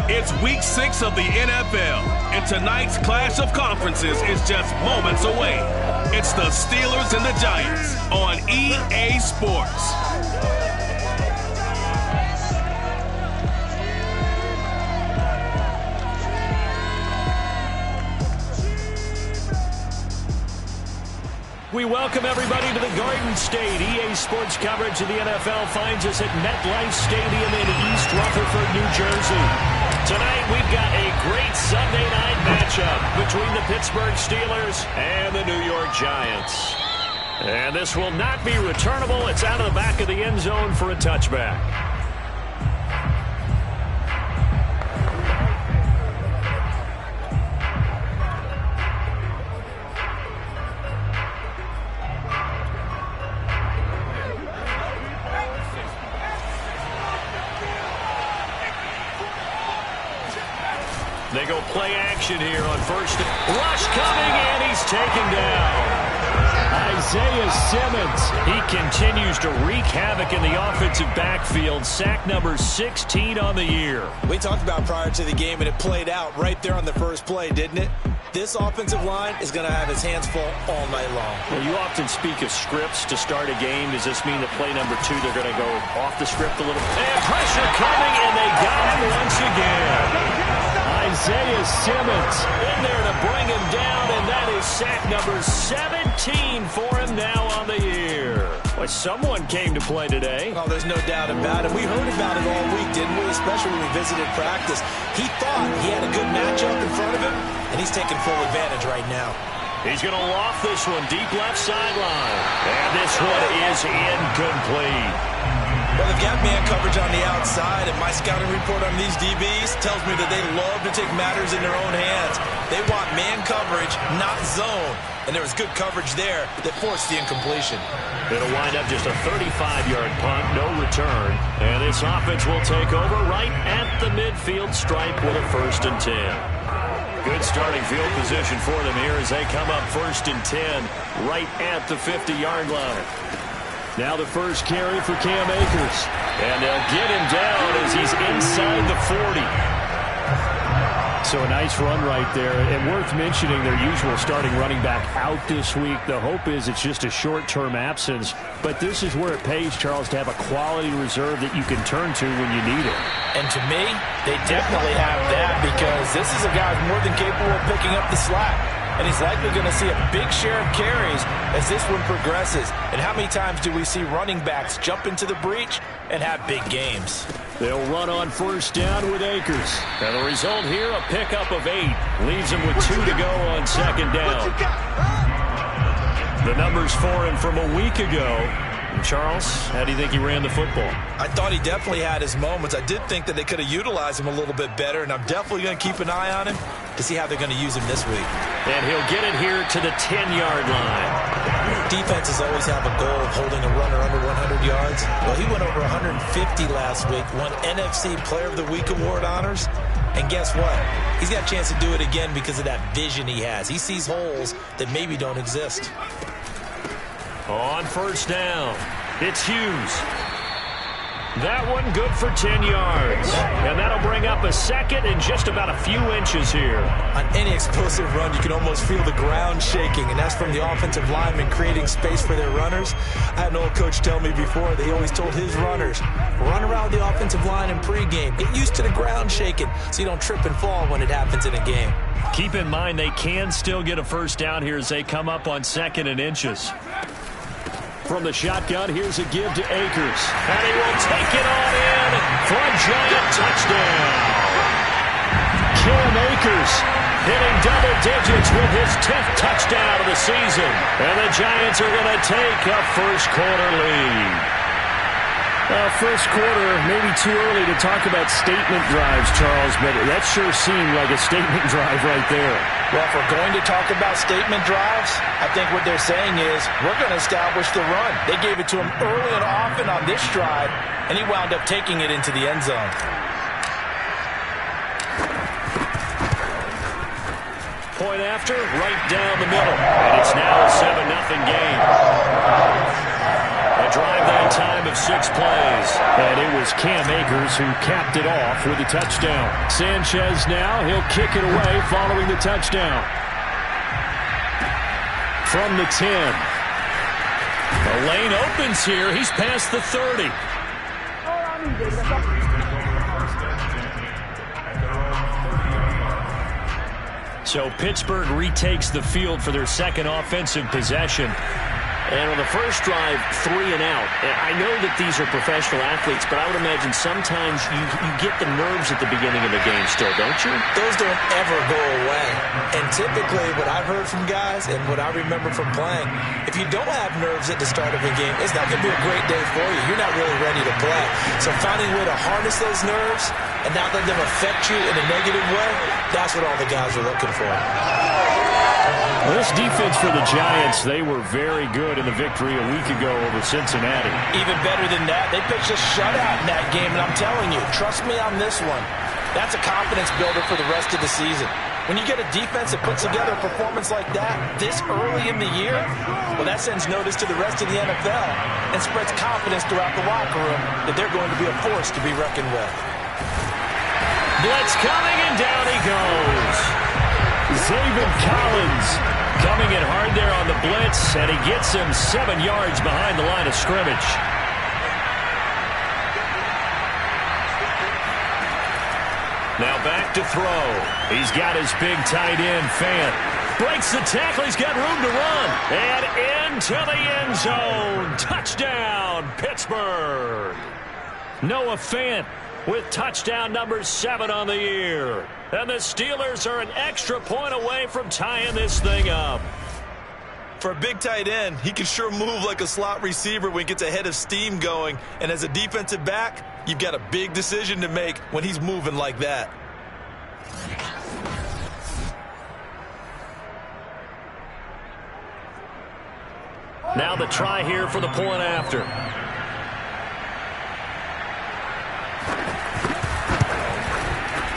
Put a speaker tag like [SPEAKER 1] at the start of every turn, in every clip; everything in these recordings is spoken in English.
[SPEAKER 1] It's week 6 of the NFL, and tonight's clash of conferences is just moments away. It's the Steelers and the Giants on EA Sports.
[SPEAKER 2] We welcome everybody to the Garden State. EA Sports coverage of the NFL finds us at MetLife Stadium in East Rutherford, New Jersey. Tonight we've got a great Sunday night matchup between the Pittsburgh Steelers and the New York Giants. And this will not be returnable. It's out of the back of the end zone for a touchback. They go play action here on first. Rush coming, and he's taken down. Isaiah Simmons. He continues to wreak havoc in the offensive backfield. Sack number 16 on the year.
[SPEAKER 3] We talked about prior to the game, and it played out right there on the first play, didn't it? This offensive line is going to have its hands full all night long.
[SPEAKER 2] Well, you often speak of scripts to start a game. Does this mean that play number 2, they're going to go off the script a little? And pressure coming, and they got him once again. Isaiah Simmons in there to bring him down, and that is sack number 17 for him now on the year. Well, someone came to play today.
[SPEAKER 3] Oh, there's no doubt about it. We heard about it all week, didn't we? Especially when we visited practice. He thought he had a good matchup in front of him, and he's taking full advantage right now.
[SPEAKER 2] He's going to loft this one deep left sideline. And this one is incomplete.
[SPEAKER 3] Well, they've got man coverage on the outside, and my scouting report on these DBs tells me that they love to take matters in their own hands. They want man coverage, not zone. And there was good coverage there that forced the incompletion.
[SPEAKER 2] It'll wind up just a 35-yard punt, no return. And this offense will take over right at the midfield stripe with a 1st and 10. Good starting field position for them here as they come up 1st and 10 right at the 50-yard line. Now the first carry for Cam Akers. And they'll get him down as he's inside the 40. So a nice run right there. And worth mentioning their usual starting running back out this week. The hope is it's just a short-term absence. But this is where it pays, Charles, to have a quality reserve that you can turn to when you need it.
[SPEAKER 3] And to me, they definitely have that because this is a guy who's more than capable of picking up the slack. And he's likely going to see a big share of carries as this one progresses. And how many times do we see running backs jump into the breach and have big games?
[SPEAKER 2] They'll run on 1st down with Akers. And the result here, a pickup of 8. Leaves him with 2 to go on 2nd down. The numbers for him from a week ago. Charles, how do you think he ran the football?
[SPEAKER 3] I thought he definitely had his moments. I did think that they could have utilized him a little bit better, and I'm definitely going to keep an eye on him to see how they're going to use him this week.
[SPEAKER 2] And he'll get it here to the 10-yard line.
[SPEAKER 3] Defenses always have a goal of holding a runner under 100 yards. Well, he went over 150 last week, won NFC Player of the Week award honors. And guess what? He's got a chance to do it again because of that vision he has. He sees holes that maybe don't exist.
[SPEAKER 2] On 1st down, it's Hughes. That one good for 10 yards. And that'll bring up a 2nd and just about a few inches here.
[SPEAKER 3] On any explosive run, you can almost feel the ground shaking, and that's from the offensive linemen creating space for their runners. I had an old coach tell me before that he always told his runners, run around the offensive line in pregame. Get used to the ground shaking so you don't trip and fall when it happens in a game.
[SPEAKER 2] Keep in mind they can still get a 1st down here as they come up on 2nd and inches. From the shotgun, here's a give to Akers. And he will take it on in for a giant touchdown. Cam Akers hitting double digits with his 10th touchdown of the season. And the Giants are going to take a 1st quarter lead.
[SPEAKER 4] First quarter, maybe too early to talk about statement drives, Charles, but that sure seemed like a statement drive right there.
[SPEAKER 3] Well, if we're going to talk about statement drives, I think what they're saying is we're going to establish the run. They gave it to him early and often on this drive, and he wound up taking it into the end zone.
[SPEAKER 2] Point after, right down the middle. And it's now a 7-0 game. A drive that time of 6 plays.
[SPEAKER 4] And it was Cam Akers who capped it off with a touchdown. Sanchez now, he'll kick it away following the touchdown. From the 10.
[SPEAKER 2] The lane opens here. He's past the 30. So Pittsburgh retakes the field for their second offensive possession. And on the first drive, 3 and out. I know that these are professional athletes, but I would imagine sometimes you get the nerves at the beginning of the game still, don't you?
[SPEAKER 3] Those don't ever go away. And typically what I've heard from guys and what I remember from playing, if you don't have nerves at the start of a game, it's not going to be a great day for you. You're not really ready to play. So finding a way to harness those nerves and not let them affect you in a negative way, that's what all the guys are looking for.
[SPEAKER 4] Well, this defense for the Giants, they were very good in the victory a week ago over Cincinnati.
[SPEAKER 3] Even better than that, they pitched a shutout in that game, and I'm telling you, trust me on this one. That's a confidence builder for the rest of the season. When you get a defense that puts together a performance like that this early in the year, well, that sends notice to the rest of the NFL and spreads confidence throughout the locker room that they're going to be a force to be reckoned with.
[SPEAKER 2] Blitz coming, and down he goes.
[SPEAKER 4] Zaven Collins
[SPEAKER 2] coming in hard there on the blitz, and he gets him 7 yards behind the line of scrimmage. Now back to throw. He's got his big tight end, Fant. Breaks the tackle. He's got room to run. And into the end zone. Touchdown, Pittsburgh. Noah Fant with touchdown number 7 on the year. And the Steelers are an extra point away from tying this thing up.
[SPEAKER 3] For a big tight end, he can sure move like a slot receiver when he gets a head of steam going. And as a defensive back, you've got a big decision to make when he's moving like that.
[SPEAKER 2] Now the try here for the point after.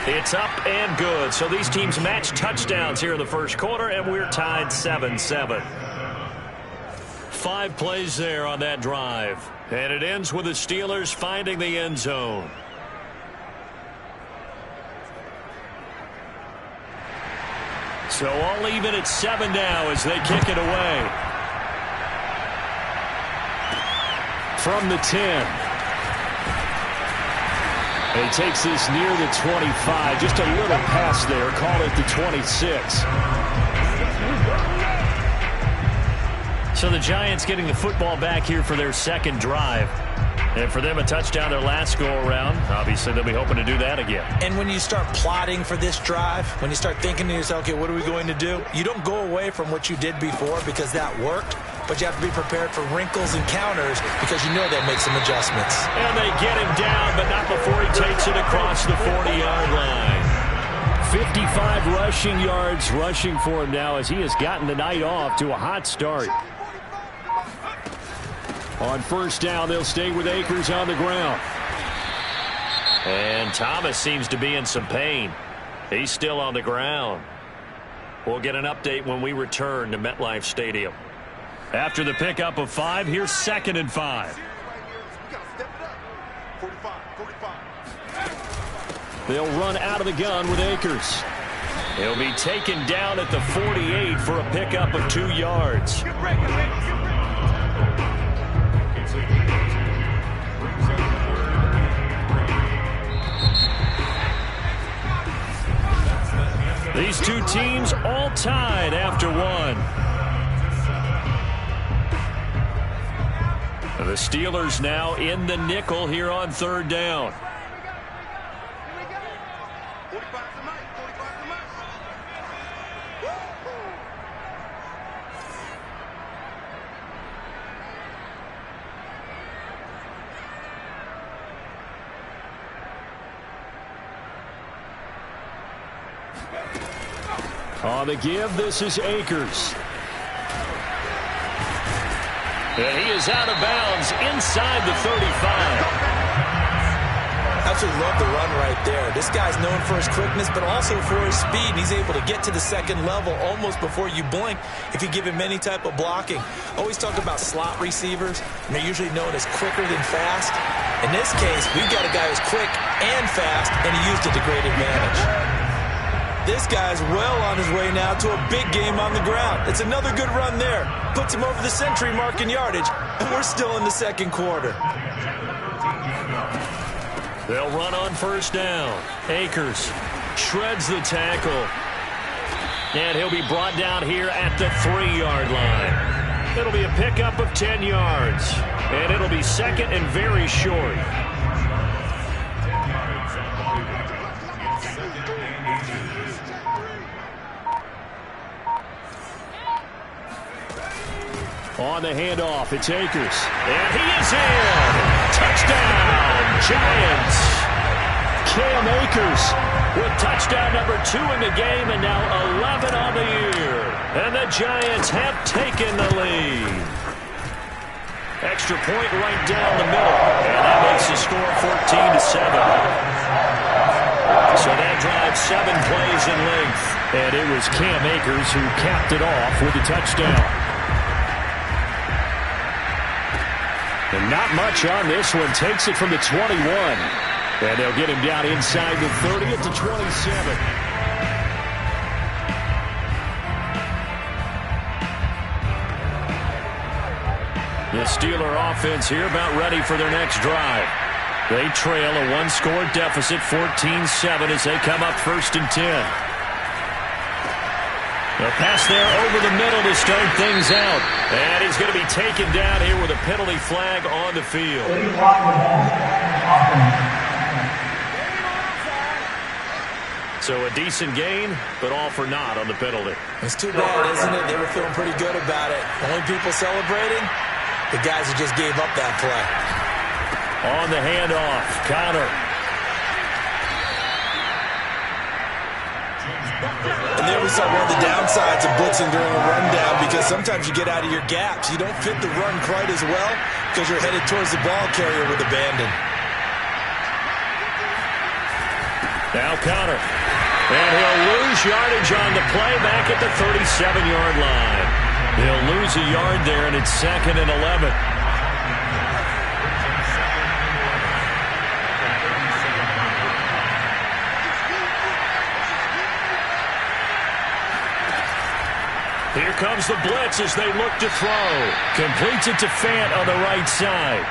[SPEAKER 2] It's up and good. So these teams match touchdowns here in the first quarter, and we're tied 7-7. 5 plays there on that drive. And it ends with the Steelers finding the end zone. So all even at 7 now as they kick it away.
[SPEAKER 4] From the 10. And he takes this near the 25. Just a little pass there. Call it the 26.
[SPEAKER 2] So the Giants getting the football back here for their second drive. And for them, a touchdown their last go-around. Obviously, they'll be hoping to do that again.
[SPEAKER 3] And when you start plotting for this drive, when you start thinking to yourself, okay, what are we going to do? You don't go away from what you did before because that worked. But you have to be prepared for wrinkles and counters because you know they'll make some adjustments.
[SPEAKER 2] And they get him down, but not before he takes it across the 40-yard line.
[SPEAKER 4] 55 rushing yards rushing for him now as he has gotten the night off to a hot start. On first down, they'll stay with Akers on the ground.
[SPEAKER 2] And Thomas seems to be in some pain. He's still on the ground. We'll get an update when we return to MetLife Stadium. After the pickup of 5, here's 2nd and 5.
[SPEAKER 4] They'll run out of the gun with Akers.
[SPEAKER 2] He'll be taken down at the 48 for a pickup of 2 yards. These two teams all tied after 1. The Steelers now in the nickel here on 3rd down.
[SPEAKER 4] On the give, this is Akers.
[SPEAKER 2] And he is out of bounds inside the 35.
[SPEAKER 3] Absolutely love the run right there. This guy's known for his quickness, but also for his speed. He's able to get to the second level almost before you blink if you give him any type of blocking. Always talk about slot receivers, and they're usually known as quicker than fast. In this case, we've got a guy who's quick and fast, and he used it to great advantage. This guy's well on his way now to a big game on the ground. It's another good run there. Puts him over the century mark in yardage, and we're still in the second quarter.
[SPEAKER 2] They'll run on first down. Akers shreds the tackle. And he'll be brought down here at the 3-yard line. It'll be a pickup of 10 yards. And it'll be second and very short. On the handoff, it's Akers. And he is in! Touchdown, Giants! Cam Akers with touchdown number 2 in the game, and now 11 on the year. And the Giants have taken the lead. Extra point right down the middle. And that makes the score 14-7. So that drives 7 plays in length. And it was Cam Akers who capped it off with a touchdown. And not much on this one. Takes it from the 21. And they'll get him down inside the 30 at the 27. The Steeler offense here about ready for their next drive. They trail a 1-score deficit, 14-7 as they come up first and 10. A pass there over the middle to start things out. And he's going to be taken down here with a penalty flag on the field. So a decent gain, but all for naught on the penalty.
[SPEAKER 3] It's too bad, isn't it? They were feeling pretty good about it. Only people celebrating, the guys who just gave up that play.
[SPEAKER 2] On the handoff, Connor.
[SPEAKER 3] And there we saw one of the downsides of blitzing during a rundown, because sometimes you get out of your gaps. You don't fit the run quite as well because you're headed towards the ball carrier with abandon.
[SPEAKER 2] Now Connor. And he'll lose yardage on the play back at the 37-yard line. He'll lose a yard there, and it's 2nd and 11. Here comes the blitz as they look to throw. Completes it to Fant on the right side.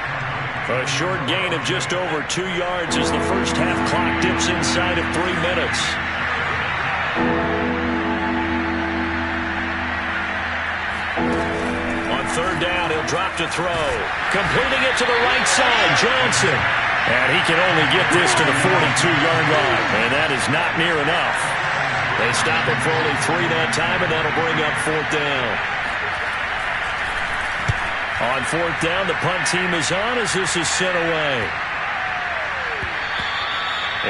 [SPEAKER 2] A short gain of just over 2 yards as the first half clock dips inside of 3 minutes. On third down, he'll drop to throw. Completing it to the right side, Johnson. And he can only get this to the 42-yard line. And that is not near enough. They stop it for only 3 that time, and that'll bring up 4th down. On 4th down, the punt team is on as this is sent away.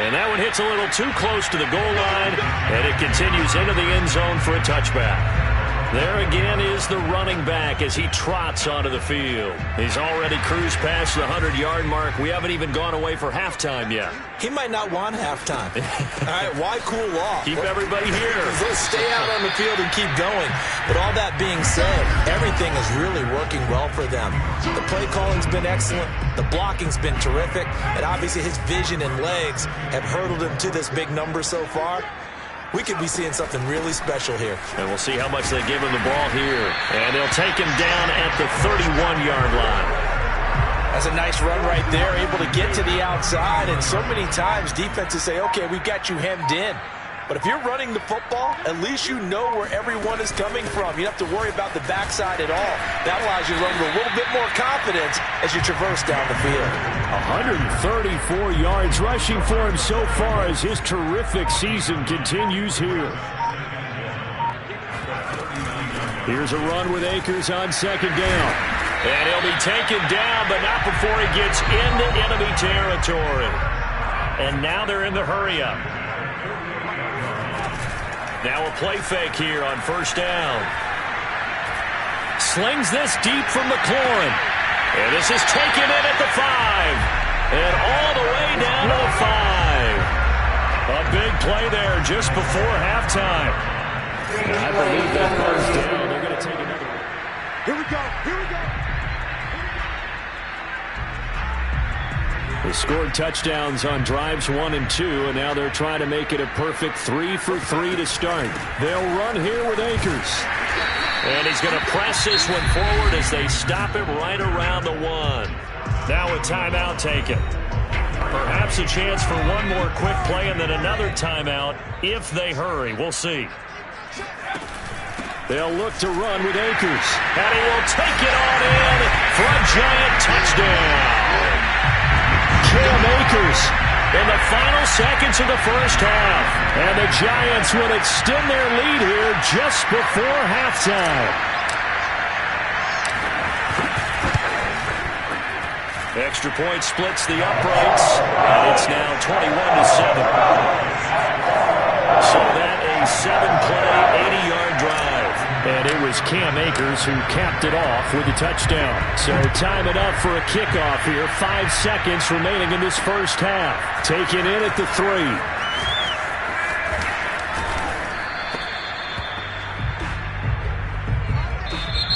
[SPEAKER 2] And that one hits a little too close to the goal line, and it continues into the end zone for a touchback. There again is the running back as he trots onto the field. He's already cruised past the 100-yard mark. We haven't even gone away for halftime yet.
[SPEAKER 3] He might not want halftime. All right, why cool off?
[SPEAKER 2] Keep everybody here.
[SPEAKER 3] Let's stay out on the field and keep going. But all that being said, everything is really working well for them. The play calling's been excellent. The blocking's been terrific. And obviously his vision and legs have hurdled him to this big number so far. We could be seeing something really special here.
[SPEAKER 2] And we'll see how much they give him the ball here. And they'll take him down at the 31-yard line.
[SPEAKER 3] That's a nice run right there, able to get to the outside. And so many times defenses say, okay, we've got you hemmed in. But if you're running the football, at least you know where everyone is coming from. You don't have to worry about the backside at all. That allows you to run with a little bit more confidence as you traverse down the field.
[SPEAKER 4] 134 yards rushing for him so far as his terrific season continues here. Here's a run with Akers on 2nd down.
[SPEAKER 2] And he'll be taken down, but not before he gets into enemy territory. And now they're in the hurry-up. Now a play fake here on 1st down. Slings this deep from McLaurin. And this is taken in at the 5. And all the way down to the 5. A big play there just before halftime. And I believe that first down. They're going to take another one.
[SPEAKER 5] Here we go. Here we go.
[SPEAKER 4] They scored touchdowns on drives 1 and 2, and now they're trying to make it a perfect 3 for 3 to start. They'll run here with Akers.
[SPEAKER 2] And he's going to press this one forward as they stop it right around the 1. Now a timeout taken. Perhaps a chance for one more quick play and then another timeout if they hurry. We'll see.
[SPEAKER 4] They'll look to run with Akers.
[SPEAKER 2] And he will take it on in for a giant touchdown.
[SPEAKER 4] Cam Akers
[SPEAKER 2] in the final seconds of the first half.
[SPEAKER 4] And the Giants will extend their lead here just before halftime.
[SPEAKER 2] Extra point splits the uprights, and it's now 21-7. So that a 7-play, 80-yard drive.
[SPEAKER 4] And it was Cam Akers who capped it off with a touchdown. So time it up for a kickoff here. 5 seconds remaining in this first half. Taken in at the 3.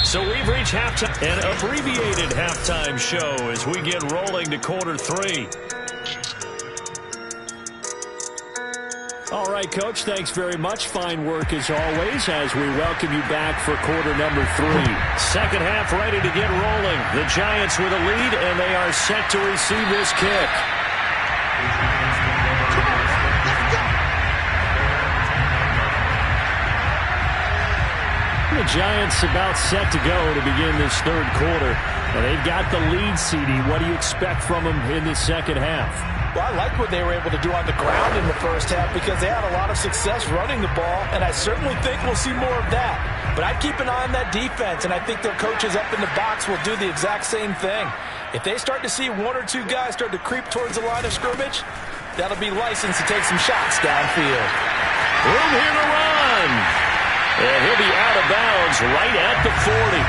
[SPEAKER 2] So we've reached halftime, an abbreviated halftime show as we get rolling to quarter 3.
[SPEAKER 4] All right, Coach, thanks very much. Fine work as always as we welcome you back for quarter number 3.
[SPEAKER 2] Second half ready to get rolling. The Giants with a lead, and they are set to receive this kick.
[SPEAKER 4] The Giants about set to go to begin this third quarter. And they've got the lead, CD. What do you expect from them in the second half?
[SPEAKER 3] Well, I like what they were able to do on the ground in the first half because they had a lot of success running the ball, and I certainly think we'll see more of that. But I'd keep an eye on that defense, and I think their coaches up in the box will do the exact same thing. If they start to see 1 or 2 guys start to creep towards the line of scrimmage, that'll be licensed to take some shots downfield.
[SPEAKER 2] Room here to run. And he'll be out of bounds right at the 40.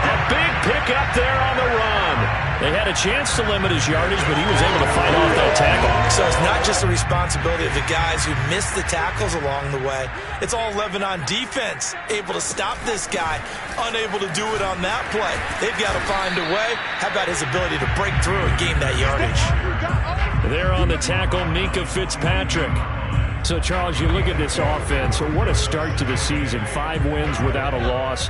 [SPEAKER 2] A big pick up there on the run. They had a chance to limit his yardage, but he was able to fight off that tackle.
[SPEAKER 3] So it's not just the responsibility of the guys who missed the tackles along the way. It's all 11 on defense, able to stop this guy, unable to do it on that play. They've got to find a way. How about his ability to break through and gain that yardage?
[SPEAKER 2] There on the tackle, Minka Fitzpatrick.
[SPEAKER 4] So, Charles, you look at this offense, what a start to the season. 5 wins without a loss.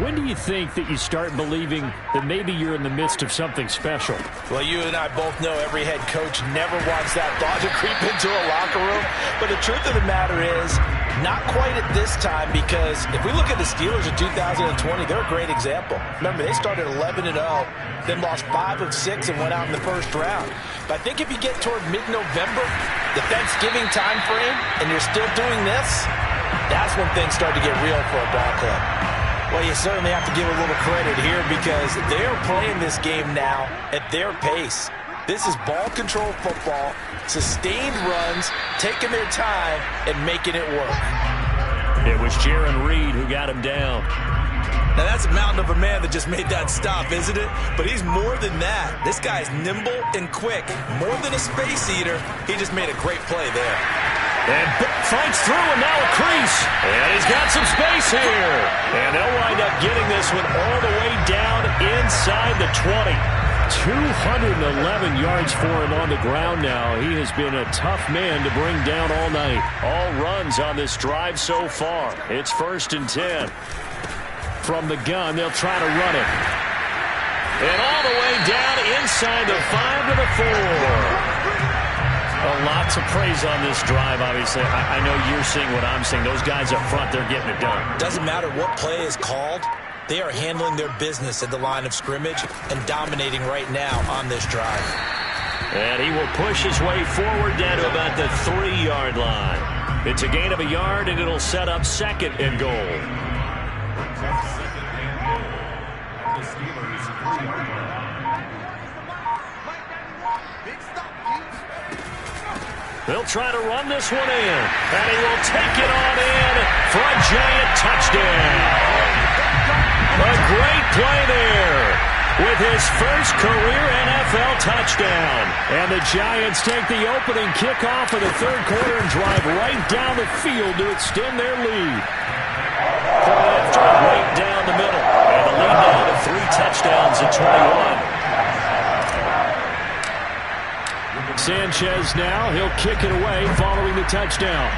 [SPEAKER 4] When do you think that you start believing that maybe you're in the midst of something special?
[SPEAKER 3] Well, you and I both know every head coach never wants that thought to creep into a locker room. But the truth of the matter is, not quite at this time, because if we look at the Steelers in 2020, they're a great example. Remember, they started 11-0, then lost 5 of 6 and went out in the first round. But I think if you get toward mid-November, the Thanksgiving time frame, and you're still doing this, that's when things start to get real for a ball club. Well, you certainly have to give a little credit here because they're playing this game now at their pace. This is ball control football, sustained runs, taking their time, and making it work.
[SPEAKER 2] It was Jaron Reed who got him down.
[SPEAKER 3] Now, that's a mountain of a man that just made that stop, isn't it? But he's more than that. This guy's nimble and quick. More than a space eater, he just made a great play there.
[SPEAKER 2] And fights through, and now a crease. And he's got some space here. And they'll wind up getting this one all the way down inside the 20.
[SPEAKER 4] 211 yards for him on the ground now. He has been a tough man to bring down all night.
[SPEAKER 2] All runs on this drive so far. It's 1st and 10.
[SPEAKER 4] From the gun, they'll try to run it.
[SPEAKER 2] And all the way down inside the 5 to the 4. A lot to praise on this drive, obviously. I know you're seeing what I'm seeing. Those guys up front, they're getting it done.
[SPEAKER 3] Doesn't matter what play is called. They are handling their business at the line of scrimmage and dominating right now on this drive.
[SPEAKER 2] And he will push his way forward down to about the 3-yard line. It's a gain of a yard, and it'll set up 2nd and goal. They'll try to run this one in, and he will take it on in for a giant touchdown. A great play there. with his first career NFL touchdown.
[SPEAKER 4] And the Giants take the opening kickoff of the third quarter and drive right down the field to extend their lead.
[SPEAKER 2] Point after right down the middle. And the lead now to 3 touchdowns at 21.
[SPEAKER 4] Sanchez now, he'll kick it away following the touchdown.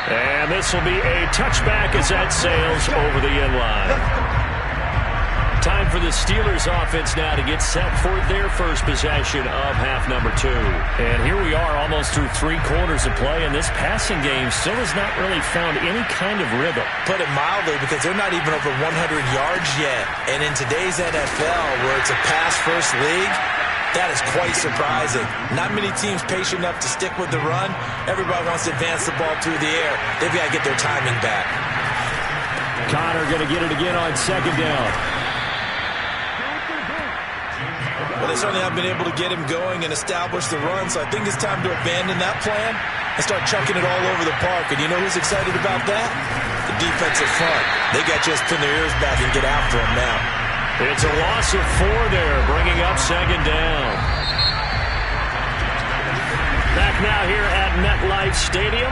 [SPEAKER 2] And this will be a touchback as that sails over the end line. Time for the Steelers offense now to get set for their first possession of half number 2.
[SPEAKER 4] And here we are almost through 3 quarters of play, and this passing game still has not really found any kind of rhythm.
[SPEAKER 3] Put it mildly, because they're not even over 100 yards yet. And in today's NFL, where it's a pass-first league, that is quite surprising. Not many teams patient enough to stick with the run. Everybody wants to advance the ball through the air. They've got to get their timing back.
[SPEAKER 4] Connor going to get it again on second down.
[SPEAKER 3] Well, they certainly haven't been able to get him going and establish the run, so I think it's time to abandon that plan and start chucking it all over the park. And you know who's excited about that? The defensive front. They got just pin their ears back and get after him now.
[SPEAKER 2] It's a loss of 4 there, bringing up second down. Back now here at MetLife Stadium.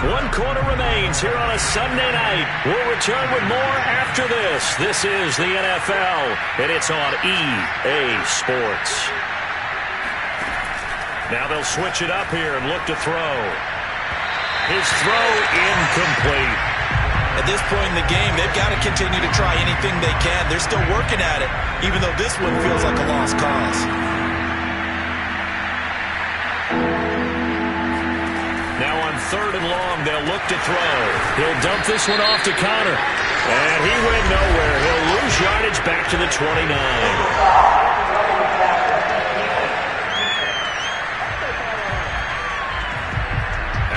[SPEAKER 2] 1 quarter remains here on a Sunday night. We'll return with more after this. This is the NFL, and it's on EA Sports. Now they'll switch it up here and look to throw. His throw incomplete.
[SPEAKER 3] At this point in the game, they've got to continue to try anything they can. They're still working at it, even though this one feels like a lost cause.
[SPEAKER 2] Now on 3rd and long, they'll look to throw. He'll dump this one off to Connor. And he went nowhere. He'll lose yardage back to the 29.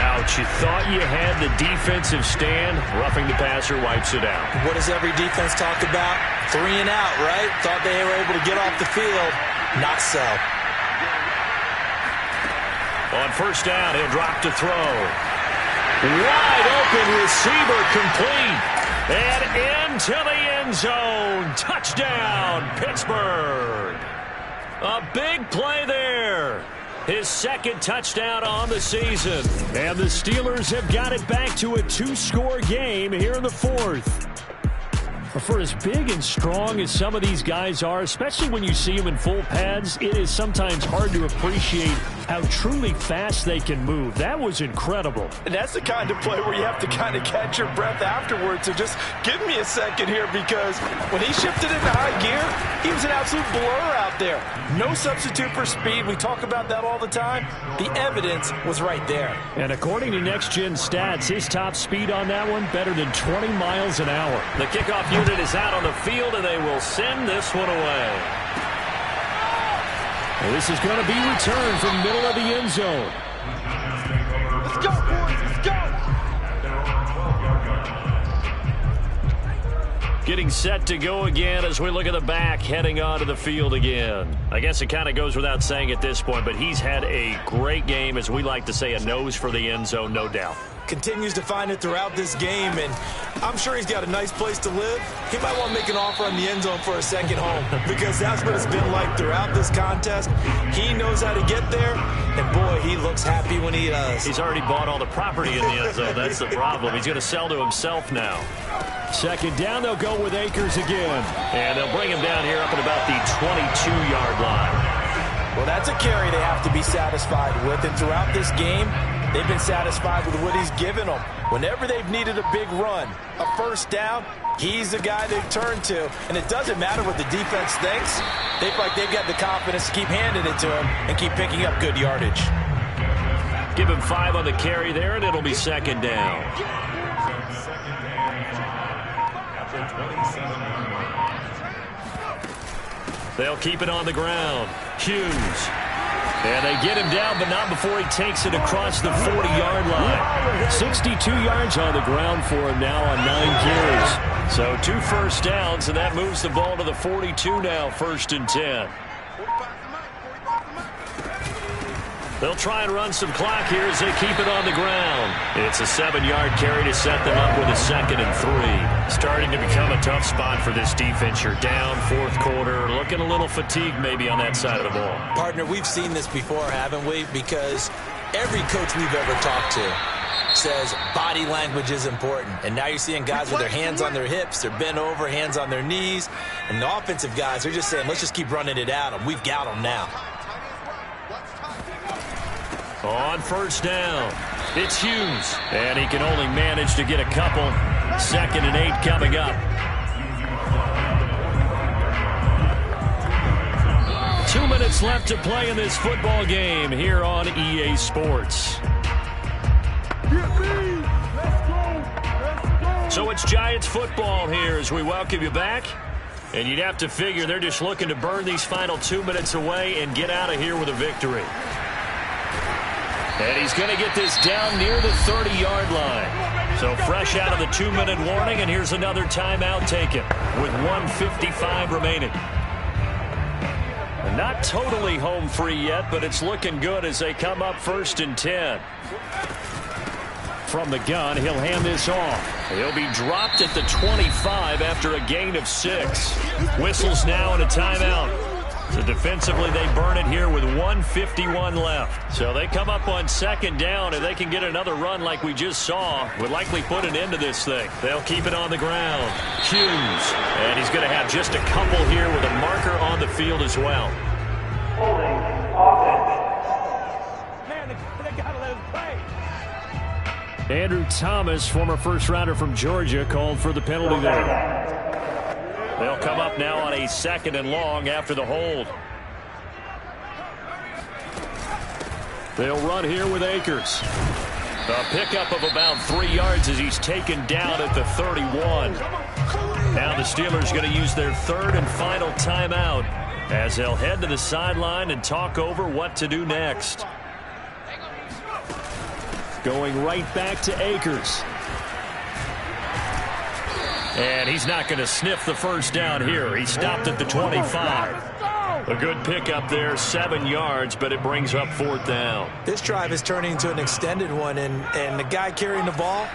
[SPEAKER 2] Ouch, you thought you had the defensive stand. Roughing the passer wipes it out.
[SPEAKER 3] What does every defense talk about? 3 and out, right? Thought they were able to get off the field. Not so.
[SPEAKER 2] On 1st down, he'll drop to throw. Wide open receiver complete. And into the end zone. Touchdown, Pittsburgh. A big play there. His 2nd touchdown on the season.
[SPEAKER 4] And the Steelers have got it back to a 2-score game here in the 4th. For as big and strong as some of these guys are, especially when you see them in full pads, it is sometimes hard to appreciate how truly fast they can move. That was incredible.
[SPEAKER 3] And that's the kind of play where you have to kind of catch your breath afterwards. So just give me a second here, because when he shifted into high gear, he was an absolute blur out there. No substitute for speed. We talk about that all the time. The evidence was right there.
[SPEAKER 4] And according to Next Gen Stats, his top speed on that one, better than 20 miles an hour.
[SPEAKER 2] The kickoff unit is out on the field, and they will send this one away.
[SPEAKER 4] And this is going to be returned from the middle of the end zone.
[SPEAKER 5] Let's go, boys. Let's go.
[SPEAKER 2] Getting set to go again as we look at the back, heading onto the field again. I guess it kind of goes without saying at this point, but he's had a great game, as we like to say, a nose for the end zone, no doubt.
[SPEAKER 3] Continues to find it throughout this game, and I'm sure he's got a nice place to live. He might want to make an offer on the end zone for a second home, because that's what it's been like throughout this contest. He knows how to get there, and boy, he looks happy when he does.
[SPEAKER 2] He's already bought all the property in the end zone. That's the problem. He's going to sell to himself now.
[SPEAKER 4] 2nd down, they'll go with Akers again.
[SPEAKER 2] And they'll bring him down here up at about the 22-yard line.
[SPEAKER 3] Well, that's a carry they have to be satisfied with, and throughout this game, they've been satisfied with what he's given them. Whenever they've needed a big run, a 1st down, he's the guy they turn to. And it doesn't matter what the defense thinks. They feel like they've got the confidence to keep handing it to him and keep picking up good yardage.
[SPEAKER 2] Give him 5 on the carry there, and it'll be 2nd down. They'll keep it on the ground. Hughes. And they get him down, but not before he takes it across the 40-yard line.
[SPEAKER 4] 62 yards on the ground for him now on 9 carries.
[SPEAKER 2] So 2 first downs, and that moves the ball to the 42 now, 1st and 10. They'll try and run some clock here as they keep it on the ground. It's a 7-yard carry to set them up with a 2nd and 3. Starting to become a tough spot for this defense. You're down, 4th quarter, looking a little fatigued maybe on that side of the ball.
[SPEAKER 3] Partner, we've seen this before, haven't we? Because every coach we've ever talked to says body language is important. And now you're seeing guys with their hands on their hips, they're bent over, hands on their knees. And the offensive guys, they're just saying, let's just keep running it at them. We've got them now.
[SPEAKER 2] On 1st down, it's Hughes. And he can only manage to get a couple. 2nd and 8 coming up. 2 minutes left to play in this football game here on EA Sports. So it's Giants football here as we welcome you back. And you'd have to figure they're just looking to burn these final 2 minutes away and get out of here with a victory. And he's going to get this down near the 30-yard line. So fresh out of the 2-minute warning, and here's another timeout taken with 1:55 remaining. And not totally home free yet, but it's looking good as they come up 1st and 10. From the gun, he'll hand this off. He'll be dropped at the 25 after a gain of 6. Whistles now and a timeout. So defensively, they burn it here with 1:51 left. So they come up on 2nd down, and they can get another run like we just saw. Would likely put an end to this thing. They'll keep it on the ground. Hughes. And he's going to have just a couple here with a marker on the field as well.
[SPEAKER 5] Holding offense. Man, they got to let him play.
[SPEAKER 4] Andrew Thomas, former first-rounder from Georgia, called for the penalty there.
[SPEAKER 2] They'll come up now on a 2nd and long after the hold.
[SPEAKER 4] They'll run here with Akers.
[SPEAKER 2] A pickup of about 3 yards as he's taken down at the 31. Now the Steelers going to use their 3rd and final timeout as they'll head to the sideline and talk over what to do next.
[SPEAKER 4] Going right back to Akers.
[SPEAKER 2] And he's not going to sniff the 1st down here. He stopped at the 25. A good pickup there, 7 yards, but it brings up 4th down.
[SPEAKER 3] This drive is turning into an extended one, and the guy carrying the ball,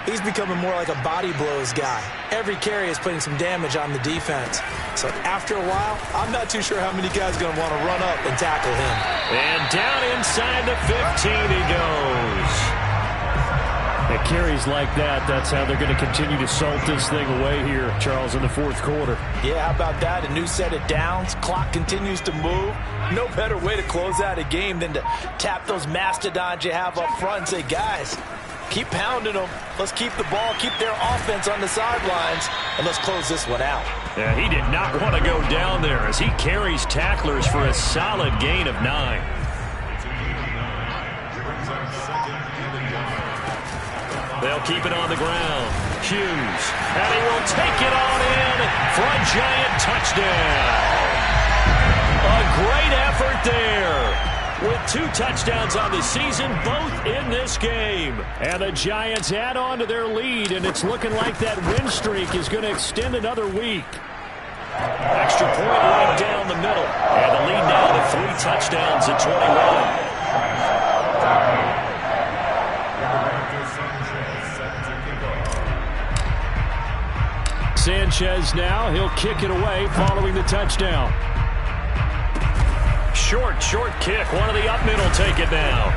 [SPEAKER 3] he's becoming more like a body blows guy. Every carry is putting some damage on the defense. So after a while, I'm not too sure how many guys are going to want to run up and tackle him.
[SPEAKER 2] And down inside the 15 he goes.
[SPEAKER 4] At carries like that, that's how they're going to continue to salt this thing away here, Charles, in the 4th quarter.
[SPEAKER 3] Yeah, how about that? A new set of downs. Clock continues to move. No better way to close out a game than to tap those mastodons you have up front and say, guys, keep pounding them. Let's keep the ball, keep their offense on the sidelines, and let's close this one out.
[SPEAKER 2] Yeah, he did not want to go down there as he carries tacklers for a solid gain of 9. They'll keep it on the ground. Hughes. And he will take it on in for a Giant touchdown. A great effort there. With 2 touchdowns on the season, both in this game.
[SPEAKER 4] And the Giants add on to their lead, and it's looking like that win streak is going to extend another week.
[SPEAKER 2] Extra point right down the middle. And the lead now to 3 touchdowns at 21.
[SPEAKER 4] Sanchez now, he'll kick it away following the touchdown.
[SPEAKER 2] Short kick. One of the up middle take it now.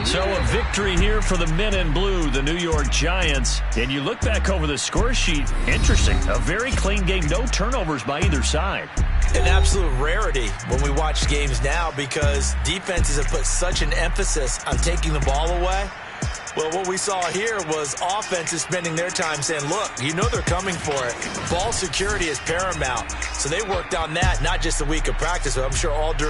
[SPEAKER 2] So a victory here for the men in blue, the New York Giants. And you look back over the score sheet, interesting. A very clean game, no turnovers by either side.
[SPEAKER 3] An absolute rarity when we watch games now because defenses have put such an emphasis on taking the ball away. Well, what we saw here was offenses spending their time saying, look, you know they're coming for it. Ball security is paramount. So they worked on that, not just a week of practice, but I'm sure all during